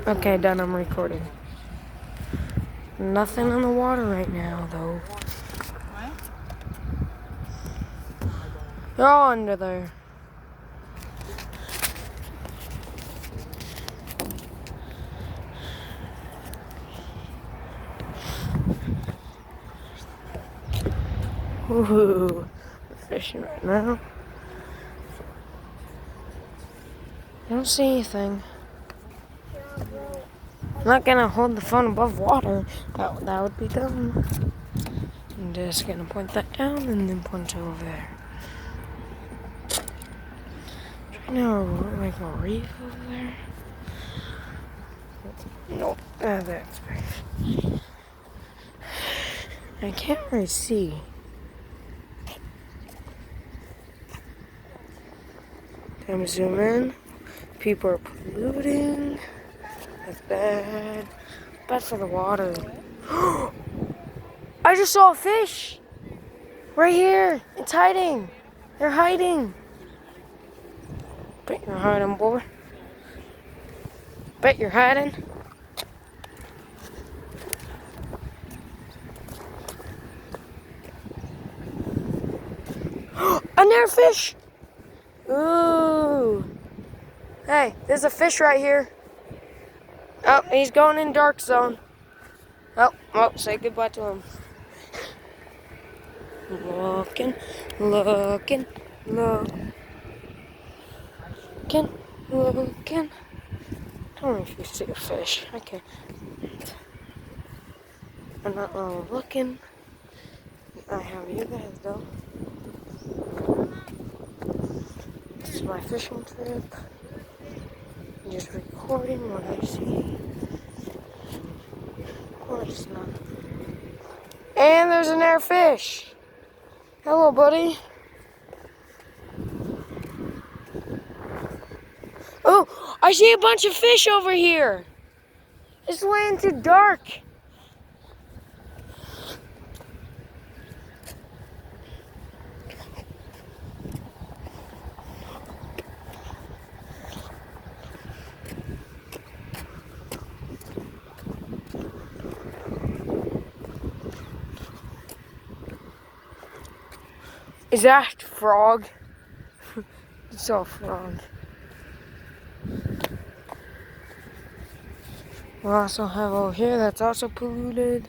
Okay, done. I'm recording. Nothing in the water right now, though. What? They're all under there. Ooh, fishing right now. I don't see anything. I'm not gonna hold the phone above water. That would be dumb. I'm just gonna point that down and then point over there. No, like a reef over there. Nope, that's big. I can't really see. Time to zoom in. People are polluting. That's bad. Bad for the water. I just saw a fish! Right here! It's hiding! They're hiding! Bet you're hiding, boy. Bet you're hiding. Another fish! Ooh! Hey, there's a fish right here. Oh, he's going in dark zone. Oh, say goodbye to him. Looking. Tell me if you see a fish. Okay. I'm not really looking. I have you guys though. This is my fishing trip. I'm just recording what I see. Of course not. And there's an air fish. Hello, buddy. Oh, I see a bunch of fish over here. It's laying too dark. Is that a frog? It's a frog. We also have over here that's also polluted.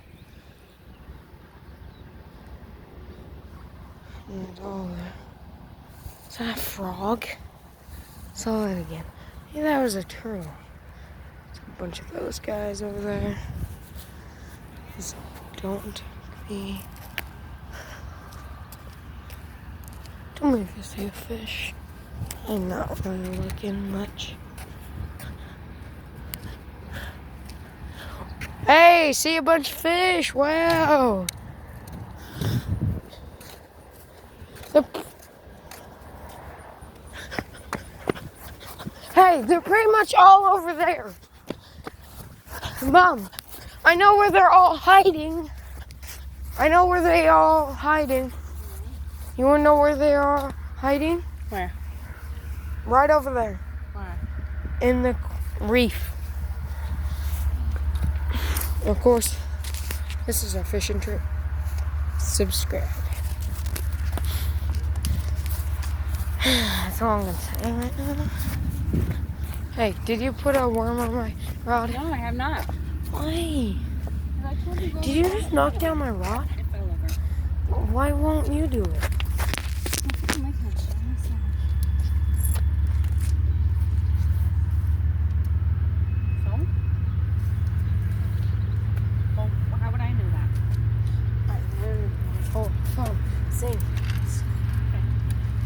And all there. Is that a frog? Saw it again. Hey, that was a turtle. There's a bunch of those guys over there. Just don't be. Don't make this see a fish. I'm not really looking much. Hey, see a bunch of fish. Wow. Hey, they're pretty much all over there. Mom, I know where they're all hiding. I know where they all hiding. You want to know where they are hiding? Where? Right over there. Where? In the reef. Of course, this is our fishing trip. Subscribe. That's all I'm gonna say right now. Hey, did you put a worm on my rod? No, I have not. Why? Did you just knock down my rod? It fell over. Why won't you do it? How would I know that? Oh, phone. Sing. Okay.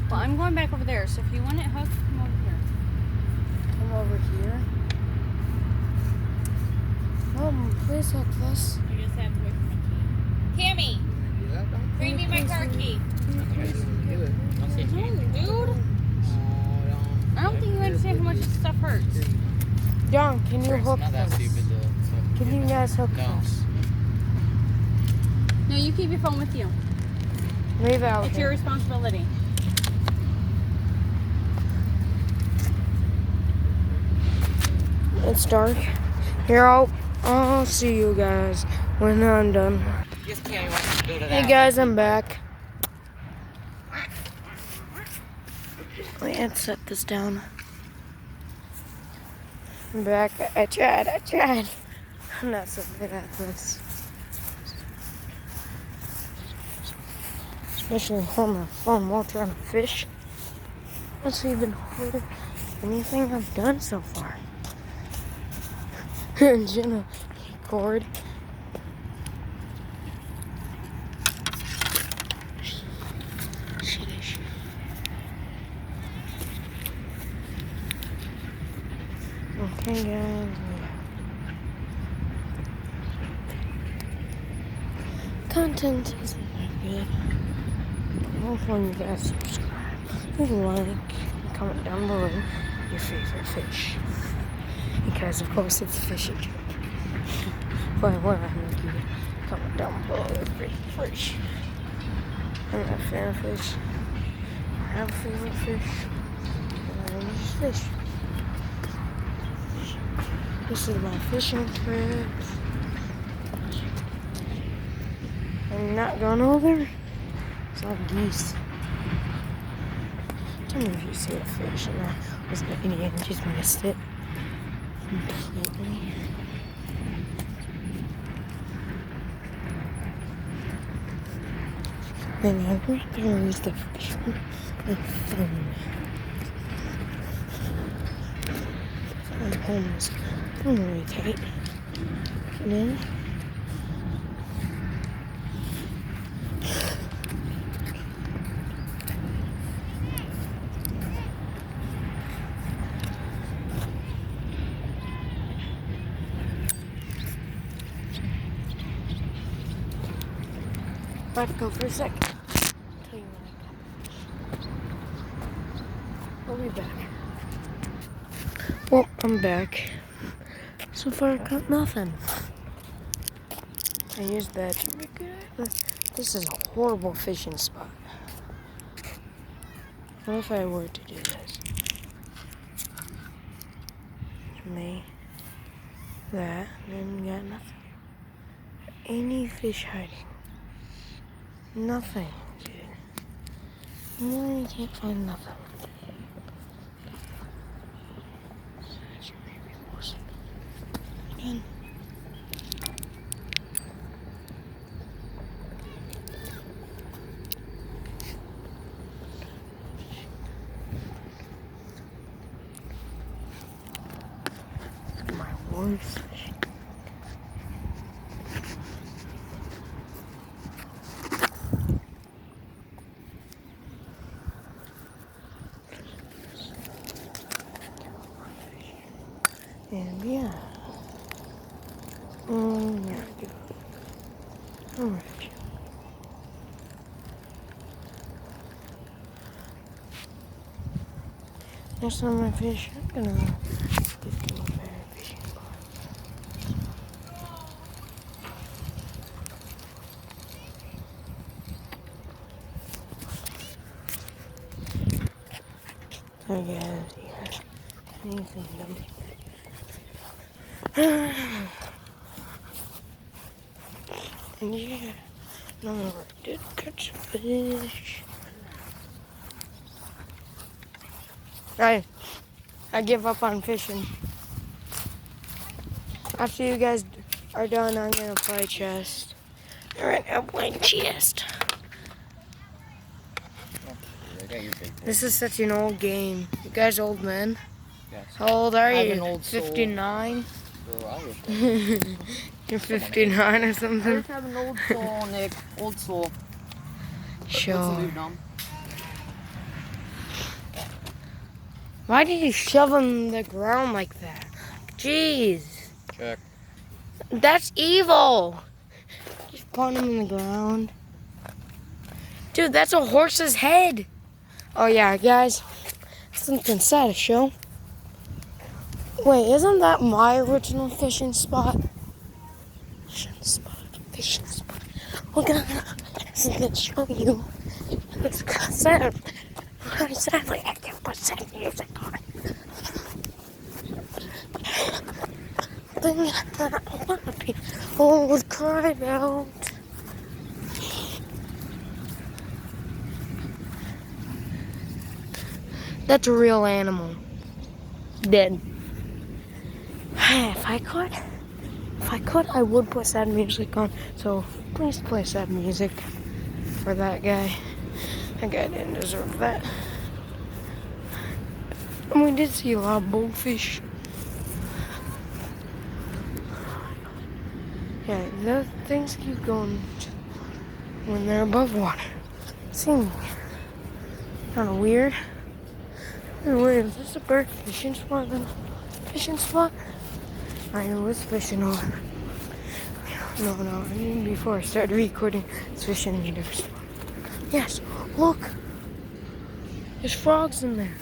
Well, I'm going back over there, so if you want it hooked, come over here. Come over here. Mom, please hook this. You just have to wait for my key. Tammy, bring me my car key. Dude, I don't think you understand how much this stuff hurts. John, can you hook this? Can you guys hook this? No, you keep your phone with you. Leave it out It's here. your responsibility. It's dark. Here, I'll see you guys when I'm done. Hey guys, I'm back. Wait, let's set this down. I'm back. I tried. I'm not so good at this. Especially on the phone while trying to fish. That's even harder than anything I've done so far. And Jenna, cord. Okay, guys. Content isn't that good. Hopefully you guys subscribe, leave a like, comment down below your favorite fish. Because of course it's a fishing trip. But what I make you comment down below your favorite fish. I'm not a fan of fish. I have a favorite fish. And I just fish. This is my fishing trip. I'm not going over. It's all geese. Tell me if you see a fish and I was an idiot and just missed it completely. Then I'm going to lose the fish and phone. My home is really tight. Now. About to go for a sec. Tell you when I catch. I'll be back. Well, I'm back. So far, I caught nothing. I used that to make it. This is a horrible fishing spot. What if I were to do this? Me, that, and then got nothing. Any fish hiding? Nothing, dude. No, you can't find nothing. Again. My worst fish. And yeah. Yeah, I do. Alright. Next time I fish, I'm gonna get to a better fishing spot. I guess, yeah. Anything dumb. And yeah, no, I did catch a fish. I give up on fishing. After you guys are done, I'm gonna play chest. Alright, I'm playing chest. This is such an old game. You guys old men? Yes. How old are I have you? an old soul. 59? You're You're 59 or I something? just have an old soul, Nick. Old soul. What's the Sure. move, Dom? Why did you shove him in the ground like that? Jeez. Check. That's evil. Just put him in the ground. Dude, that's a horse's head. Oh yeah, guys. Something sad to show. Wait, isn't that my original fishing spot? Fishing spot. We're gonna show you. It's sad. Sadly, I can't put sad music on. something that a lot of people would cry about. That's a real animal. Dead. If I could, I would put sad music on. So please play sad music for that guy. That guy didn't deserve that. And we did see a lot of bullfish. Yeah, those things keep going when they're above water. Seems kind of weird. Wait, is this a bird fishing spot then? Fishing spot? I was fishing over. No, I mean before I started recording, it's fishing meters. Yes, look! There's frogs in there.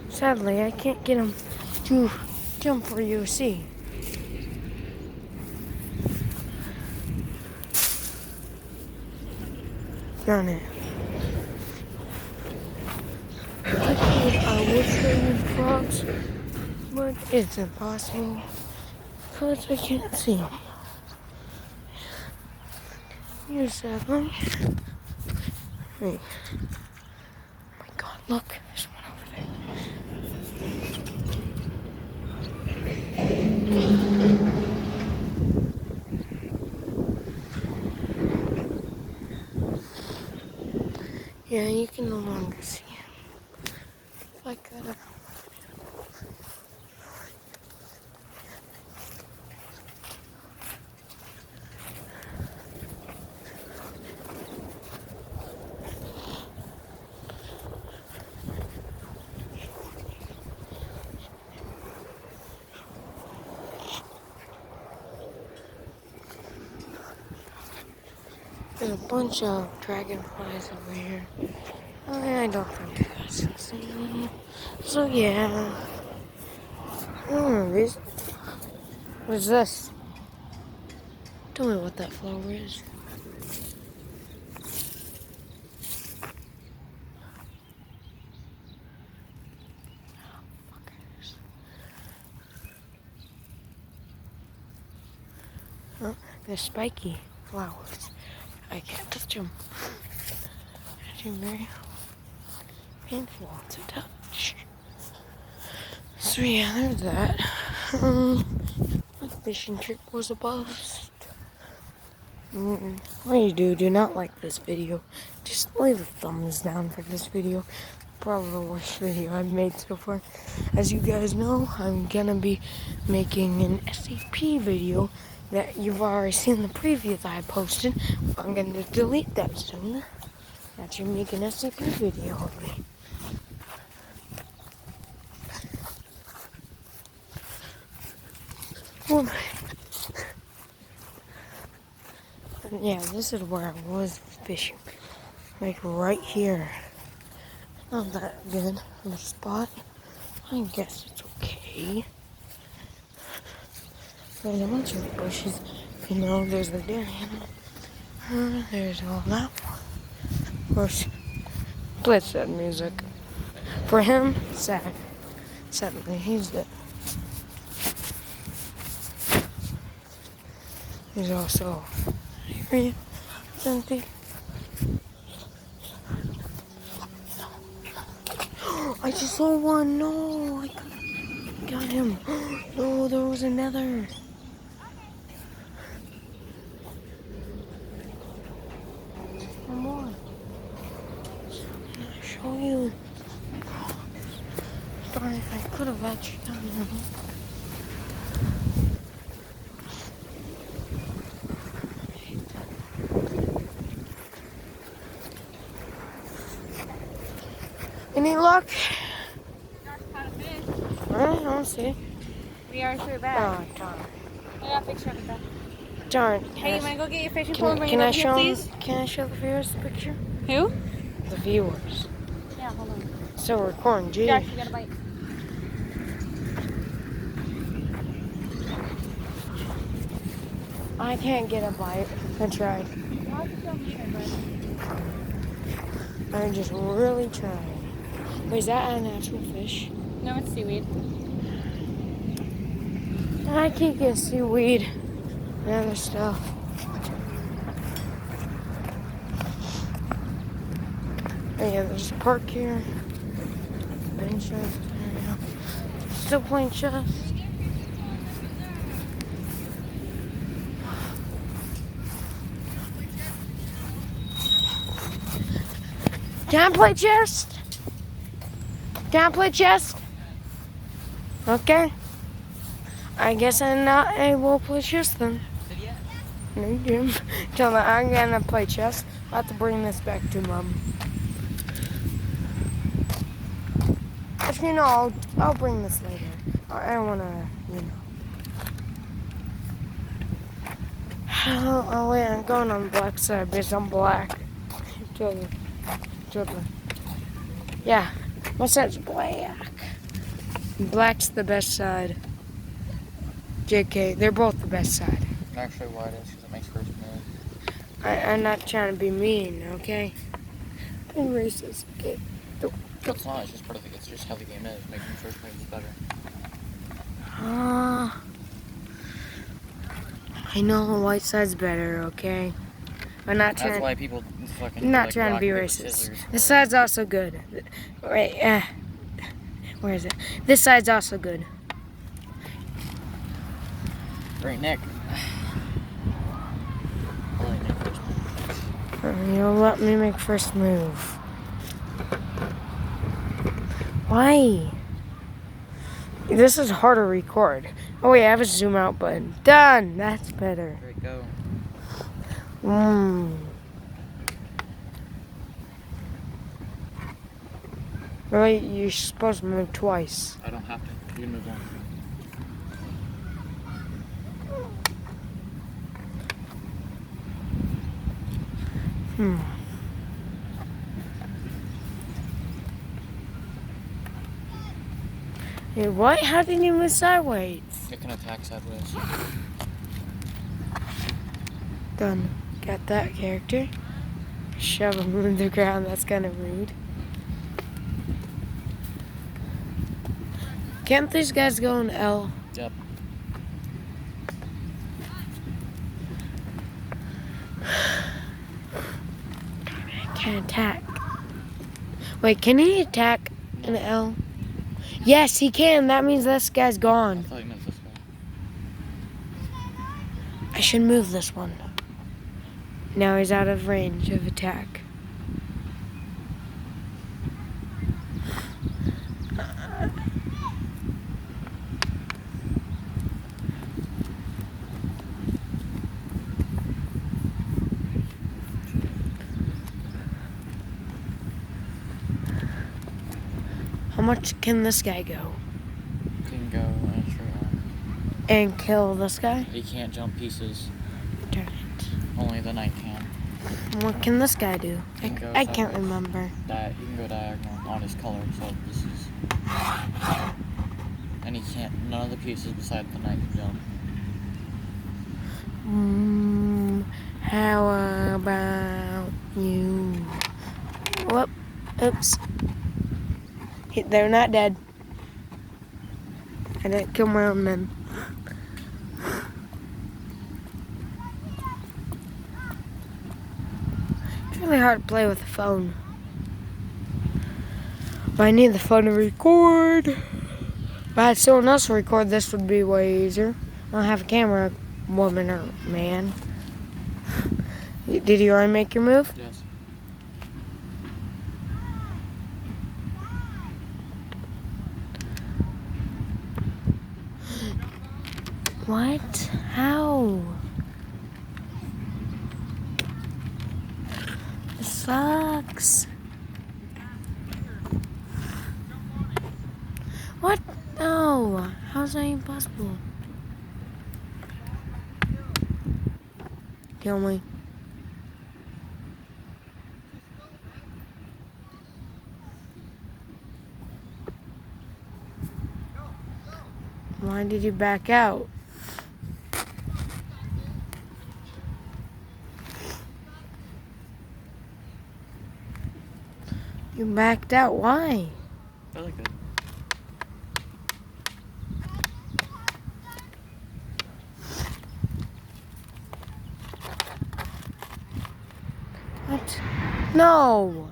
Sadly, I can't get them to jump for you to see. Darn it. I would show you frogs, but it's impossible because I can't see them. Here's that one. Wait. Oh my god, look. There's one over there. Yeah, you can no longer see him. If I could. There's a bunch of dragonflies over here. I don't think you guys can see them. So yeah. This. What is this? Tell me what that flower is. Oh, they're spiky flowers. I can't touch them. They're very painful to touch. So yeah, there's that. My fishing trip was a bust. What you do not like this video, just leave a thumbs down for this video. Probably the worst video I've made so far. As you guys know, I'm gonna be making an SCP video that you've already seen the previews I posted. I'm gonna delete that soon. That you make an SCP video of me. Well, yeah, this is where I was fishing. Like right here. Not that good of a spot. I guess it's okay. There's a bunch of bushes. You know, there's the deer animal. There's all that one. Of course, play sad music. For him, sad. Sadly, he's dead. There's also area empty. I just saw one. No, I got him. No, there was another. Come on. Can I show you? Sorry, I could have actually done him. Any luck? Caught a fish. I don't see. We are through back. Oh, darn. I got a picture of it though. Darn. Hey, you wanna go get your fishing pole and bring Can it I over here, show please? Can I show the viewers the picture? Who? The viewers. Yeah, hold on. So we're recording, gee. Josh, you got a bite. I can't get a bite. I tried. You'll have to show me either, but I'm just really trying. Wait, is that an actual fish? No, it's seaweed. I can't get seaweed and other stuff. Oh yeah, there's a park here. Bench there we go. Still playing chess. Can I play chess? Can I play chess? Okay. I guess I'm not able to play chess then. No, Jim. Tell me I'm gonna play chess. I'll have to bring this back to Mom. Actually, no, I'll bring this later. I don't wanna, you know. Oh wait, I'm going on the black side because I'm black. Totally. Yeah, my side's black. Black's the best side. JK, they're both the best side. Actually, white is because it makes first move. I'm not trying to be mean, okay? I'm racist, okay? It's not. It's just part of the. It's just how the game is. Making first move is better. I know white side's better, okay? I'm not That's trying. why people fucking. I'm not like trying to rock, be paper, racist. scissors, This side's also good. Wait, where is it? This side's also good. Great, Nick. I'll let Nick first move. You'll let me make first move. Why? This is hard to record. Oh wait, I have a zoom out button. Done. That's better. Great, go. Really, you're supposed to move twice. I don't have to. You can move on. Hey, what? How did you move sideways? It can attack sideways. Done. Got that character. Shove him in the ground. That's kind of rude. Can't these guys go in L? Yep. Can't attack. Wait, can he attack in L? Yes, he can. That means this guy's I gone. thought you meant this way. I should move this one. Now he's out of range of attack. How much can this guy go? You can go in a straight line. And kill this guy? He can't jump pieces. Darn it. Only the knight can. What can this guy do? He can go I can't sideways. remember. He can go diagonal on his color. So this is. And he can't. None of the pieces beside the knight can jump. How about you? Whoop. Oops. They're not dead. I didn't kill my own men. It's really hard to play with a phone. But I need the phone to record. If I had someone else to record, this would be way easier. I don't have a camera, woman or man. Did you already make your move? Yes. What? How? This sucks. What? No. How's that even possible? Kill me. Why did you back out? You backed out. Why? Really good. What? No.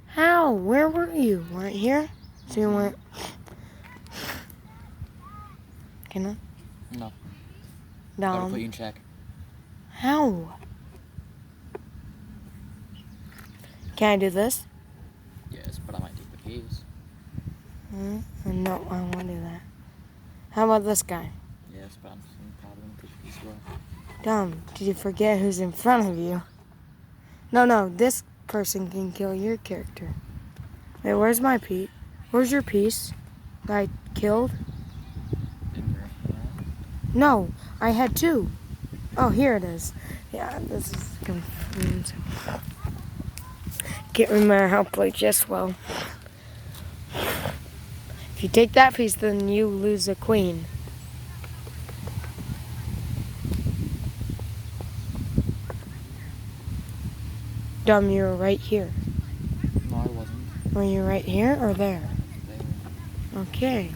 How? Where were you? Weren't here? So you went. Can I? No. Gotta put you Down. in check. How? Can I do this? Yes, but I might take the keys. No, I don't want to do that. How about this guy? Yes, but I'm probably gonna take the keys as well. Dumb. Did you forget who's in front of you? No. This person can kill your character. Wait, where's my piece? Where's your piece? That I killed? Didn't you? No, I had two. Oh, here it is. Yeah, this is confusing. Can't remember how to play chess well. If you take that piece, then you lose a queen. Dumb, you were right here. No, I wasn't. Were you right here or there? There. Okay.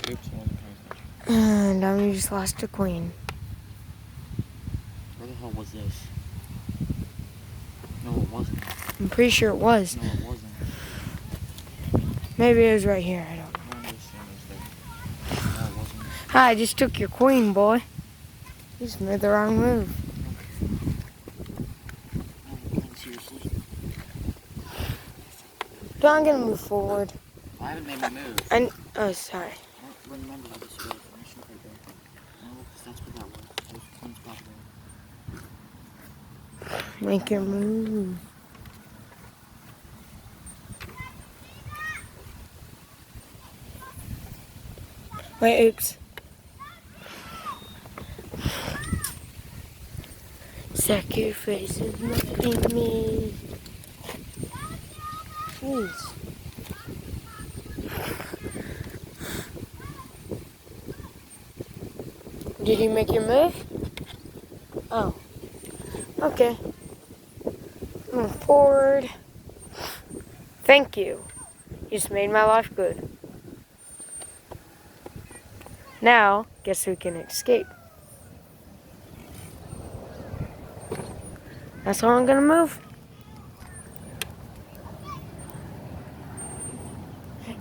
Oops, I wasn't paying attention. Dumb, you just lost a queen. Where the hell was this? No, it wasn't. I'm pretty sure it was. No, it wasn't. Maybe it was right here. I don't know. I remember seeing this there. No, it wasn't. Hi, I just took your queen, boy. You just made the wrong move. No, seriously. No, I'm gonna move forward. I haven't made my move. Oh, sorry. I don't remember how this was. I should right there. No, because that's what that was. There's one spot there. Make your move. Wait, oops. Sacrifice is nothing me. Jeez. Did you make your move? Oh. Okay. Move forward. Thank you. You just made my life good. Now, guess who can escape? That's how I'm gonna move.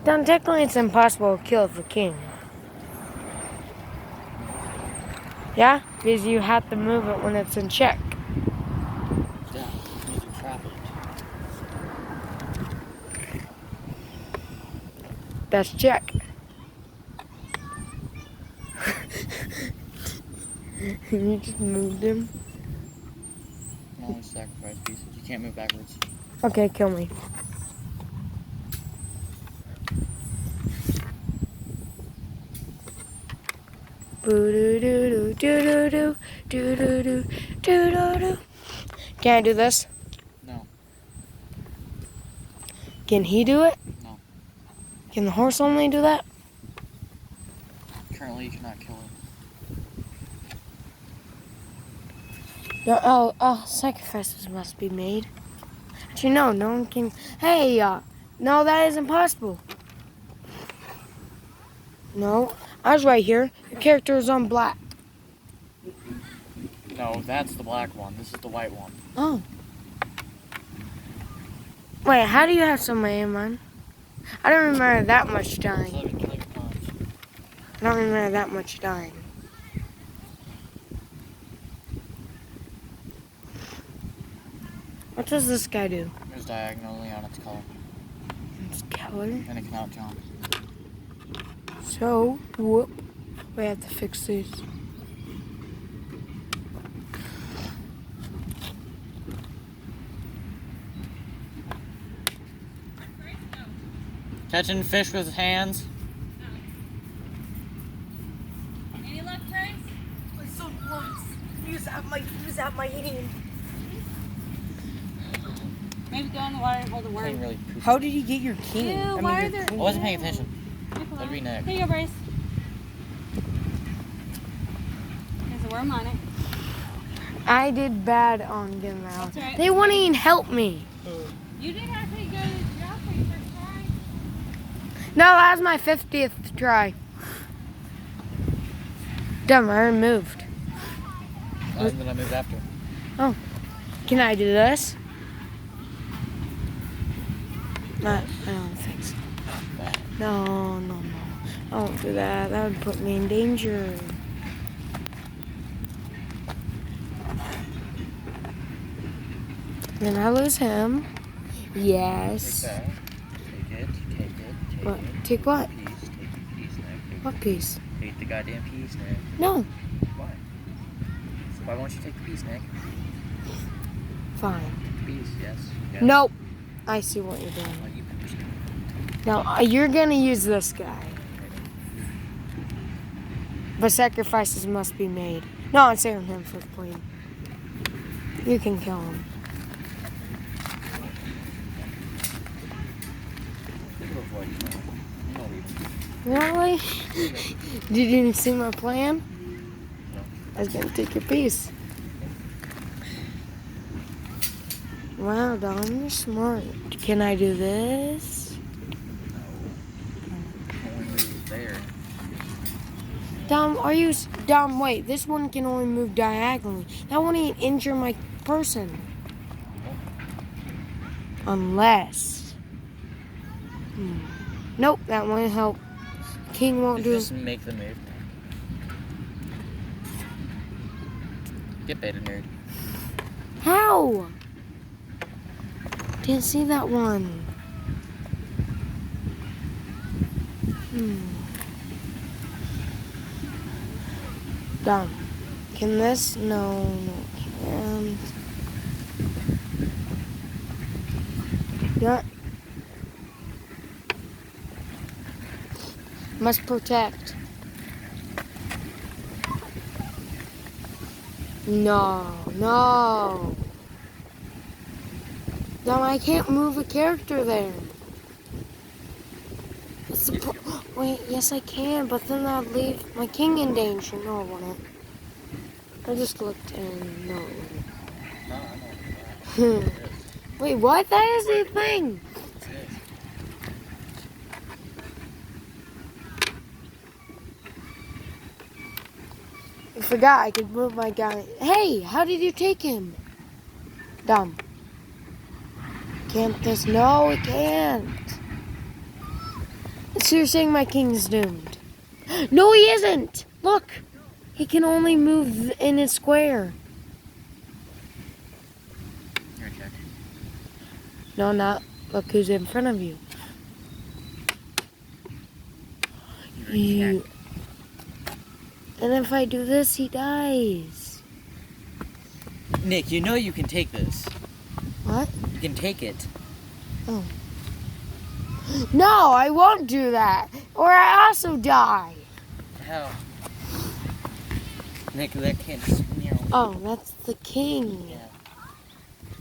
Now, technically, it's impossible to kill the king. Yeah? Because you have to move it when it's in check. Yeah, it means you trap it. That's check. You just moved him. No, it's sacrifice pieces. You can't move backwards. Okay, kill me. Boo-doo-doo-doo-doo-doo-doo-doo-doo-doo-doo. Can I do this? No. Can he do it? No. Can the horse only do that? Currently, you cannot kill it. No, sacrifices must be made. Actually, no one can. Hey, no, that is impossible. No, I was right here. Your character is on black. No, that's the black one. This is the white one. Oh. Wait, how do you have so many in mine? I don't remember that much dying. Kill your pawns. I don't remember that much dying. What does this guy do? It moves diagonally on its color. It's color. And it cannot jump. So, whoop. We have to fix these. Catching fish with hands. Any luck, Bryce? I'm so close. He was at my hand. Maybe go in the water and hold the Playing worm. really poopy. How did you get your king? Ew, why are there? I wasn't paying attention. Nicola. That'd be Nick. Here you go, Bryce. There's a worm on it. I did bad on getting out. That's right. They wouldn't even help me. You didn't actually go to jail for your first try. No, that was my 50th try. Dumb, I removed. And then I moved after. Can I do this? I don't think so. No. I won't do that. That would put me in danger. Then I lose him. Yes. Take that. Take it. What? Take what? Piece. Take the piece, Nick. What piece? Take the goddamn piece, Nick. No. Why? Why won't you take the piece, Nick? Fine. Take the piece, yes. Nope. I see what you're doing. Oh, you pushed it. Now, you're gonna use this guy. But sacrifices must be made. No, I'm saving him for the queen. You can kill him. Think of a voice, man. You don't leave him. Really? Did you see my plan? No. I was gonna take your piece. Wow, Dom, you're smart. Can I do this? Only move there. Dom, wait, this one can only move diagonally. That won't even injure my person. Unless. Nope, that won't help. King won't do. Just make the move. Get baited, nerd. How? Didn't see that one. Dom. Can this? No, it can't. Yeah. Must protect. No. Dom, I can't move a character there. What's the Wait, yes I can, but then I'd leave my king in danger. No, it wouldn't. I just looked and no, it No, I know. wouldn't. Wait, what? That is the thing. I forgot I could move my guy. Hey, how did you take him? Dumb. Can't this? No, it can't. So you're saying my king's doomed? No, he isn't. Look, he can only move in a square. You're check. No, not. Look who's in front of you. You're check. And if I do this, he dies. Nick, you know you can take this. What? You can take it. No, I won't do that. Or I also die. How? Nick, that can't. Oh, that's the king. Yeah.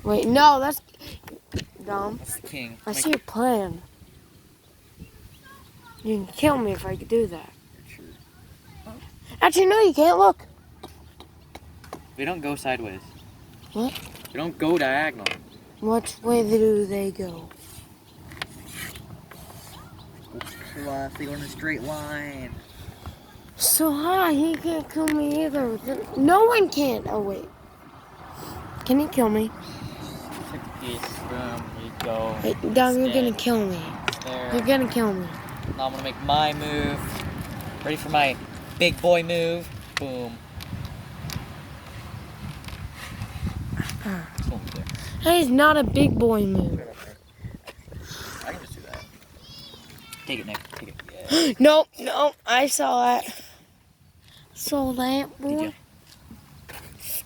Wait, no, that's dumb. That's the king. I see your plan. You can kill me if I could do that. Sure. Actually, no, you can't. Look. They don't go sideways. What? They don't go diagonal. Which way do they go? Plus, they go in a straight line. So high, he can't kill me either. No one can. Oh, wait. Can he kill me? Take the piece. Boom. There you go. Hey, Dom, you're It's gonna dead. kill me. It's there. You're gonna kill me. Now I'm gonna make my move. Ready for my big boy move. Boom. It's over there. That is not a big boy move. I can just do that. Take it, Nick. Take it. Yeah. No, I saw that. Saw that, boy. Did you?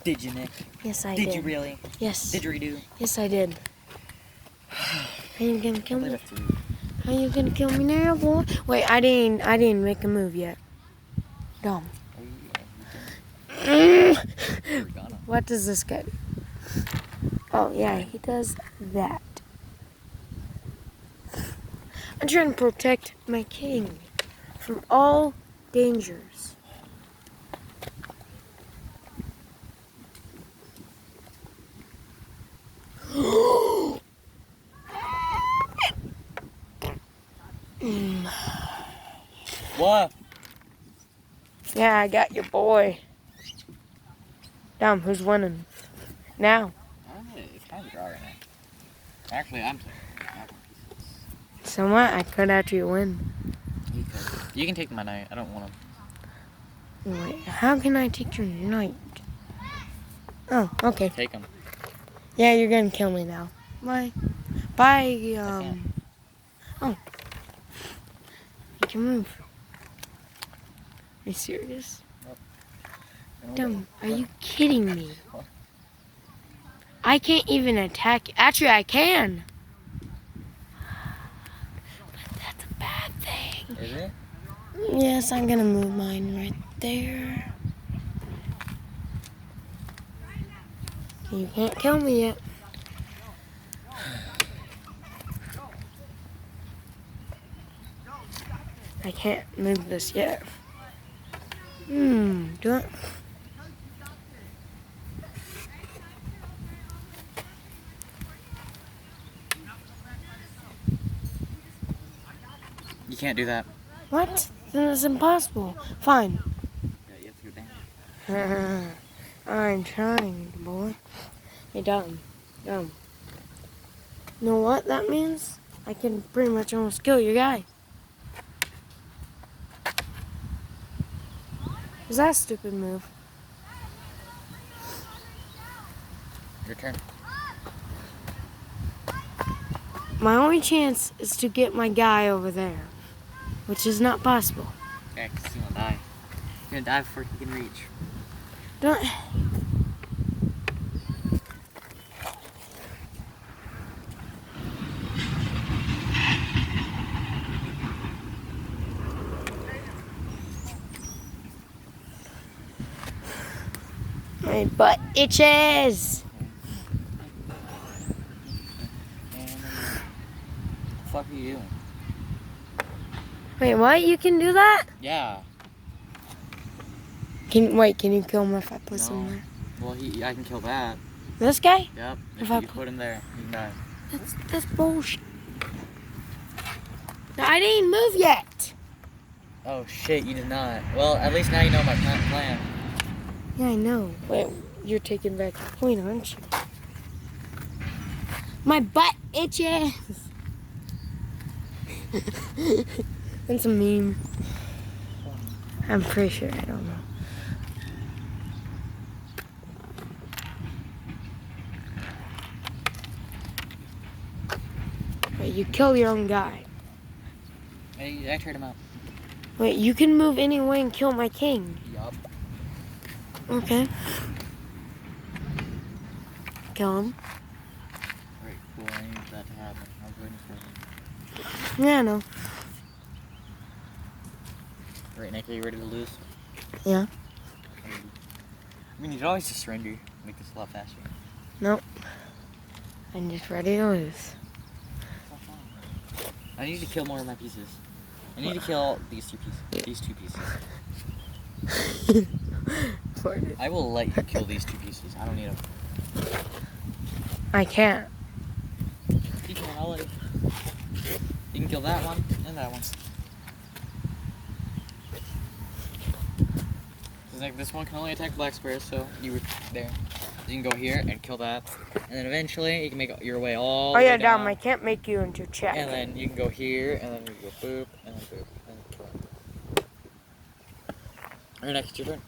Did you, Nick? Yes, I did. Did you really? Yes. Didgeridoo. Yes, I did. Are you gonna kill me? Left. Are you gonna kill me now, boy? Wait, I didn't make a move yet. Dumb. We're gonna. What does this guy do? Oh yeah, he does that. I'm trying to protect my king from all dangers. What? Yeah, I got your boy. Dumb, who's winning? Now. It's kind of dry right now. Actually, I'm playing. So what? I could actually win. You can take my knight. I don't want him. Wait, how can I take your knight? Oh, okay. Take him. Yeah, you're gonna kill me now. Bye. Bye, can't. Oh. You can move. Are you serious? Dumb, are you kidding me? What? I can't even attack. Actually, I can. But that's a bad thing. Is it? Yes, I'm gonna move mine right there. You can't kill me yet. I can't move this yet. Do it. You can't do that. What? Then it's impossible. Fine. Yeah, you have to go down. I'm trying, boy. Hey, dumb. Dumb. You know what that means? I can pretty much almost kill your guy. Is that a stupid move? Your turn. My only chance is to get my guy over there, which is not possible. Yeah, because he's gonna die. He's gonna die before he can reach. Don't. My butt itches. What the fuck are you doing? Wait, what? You can do that? Yeah. Can you kill him if I put No. him there? Well, I can kill that. This guy? Yep. If If I you put him there, he can die. That's bullshit. I didn't move yet. Oh shit, you did not. Well, at least now you know my plan. Yeah, I know. Wait, you're taking back the point, aren't you? My butt itches. That's a meme. I'm pretty sure. I don't know. Wait, you kill your own guy. I turned him out. Wait, you can move anyway and kill my king. Yup. Okay. Kill him. Alright, cool. I need that to happen. I was waiting for him. Yeah, I know. Alright, Nick, are you ready to lose? Yeah. I mean, you could always just surrender. Make this a lot faster. Nope. I'm just ready to lose. I need to kill more of my pieces. I need to kill these two pieces. These two pieces. I will let you kill these two pieces. I don't need them. I can't. You can, I'll let you. You can kill that one and that one. Like this one can only attack black squares, so you were there. You can go here and kill that, and then eventually you can make your way all. Oh the yeah, way down. Dom, I can't make you into check. And then you can go here, and then you go boop, and then boop, and then kill it. Alright, next, your turn.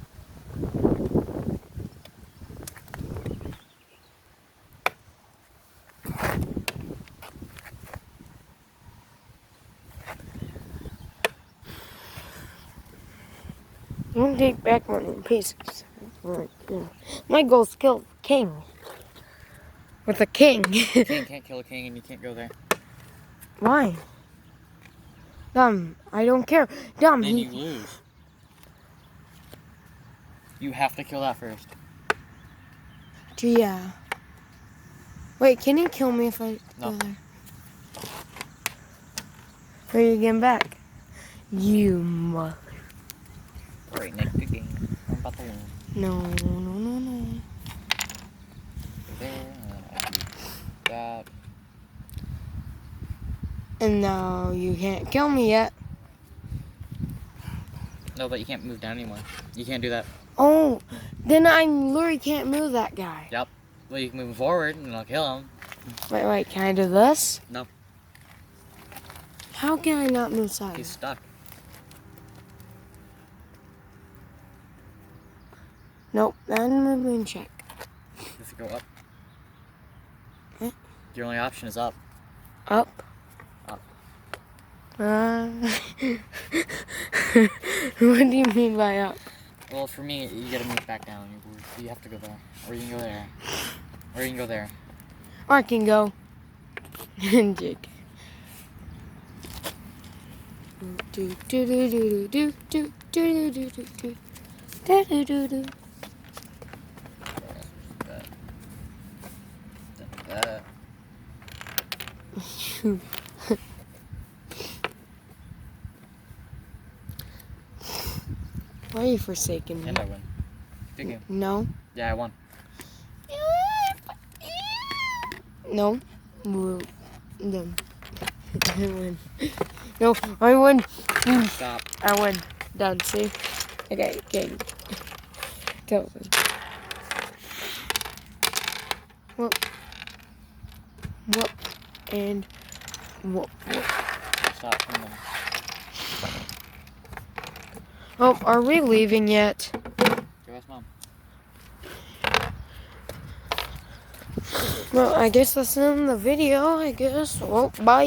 I'm gonna take back one of the pieces. Right, yeah. My goal is to kill the king. With a king. King can't kill a king, and you can't go there. Why? Dom, I don't care. Dom, Then you lose. You have to kill that first. Yeah. Wait, can he kill me if I No. go there? Where are you getting back? You mother. Alright, next game. I'm about to win. No. Go there, and then I do that. And no, you can't kill me yet. No, but you can't move down anymore. You can't do that. Oh, then I literally can't move that guy. Yep. Well, you can move forward and I'll kill him. Wait, can I do this? No. How can I not move He's sideways? stuck. Nope, I'm moving check. Does it go up? Huh? Your only option is up. Up. Up. What do you mean by up? Well, for me, you gotta move back down. You have to go there. Or you can go there. Or you can go there. Or I can go. JK. Do do do do do do do do do do do do do do. Why are you forsaking me? And I win. Good game. No. Yeah, I won. No. No. I win. No, I win. Stop. I win. Done. See? Okay, go. Whoop. Whoop. And whoop. Stop from them. Oh, are we leaving yet? Go ask Mom. Well, I guess that's in the video, I guess. Well, bye.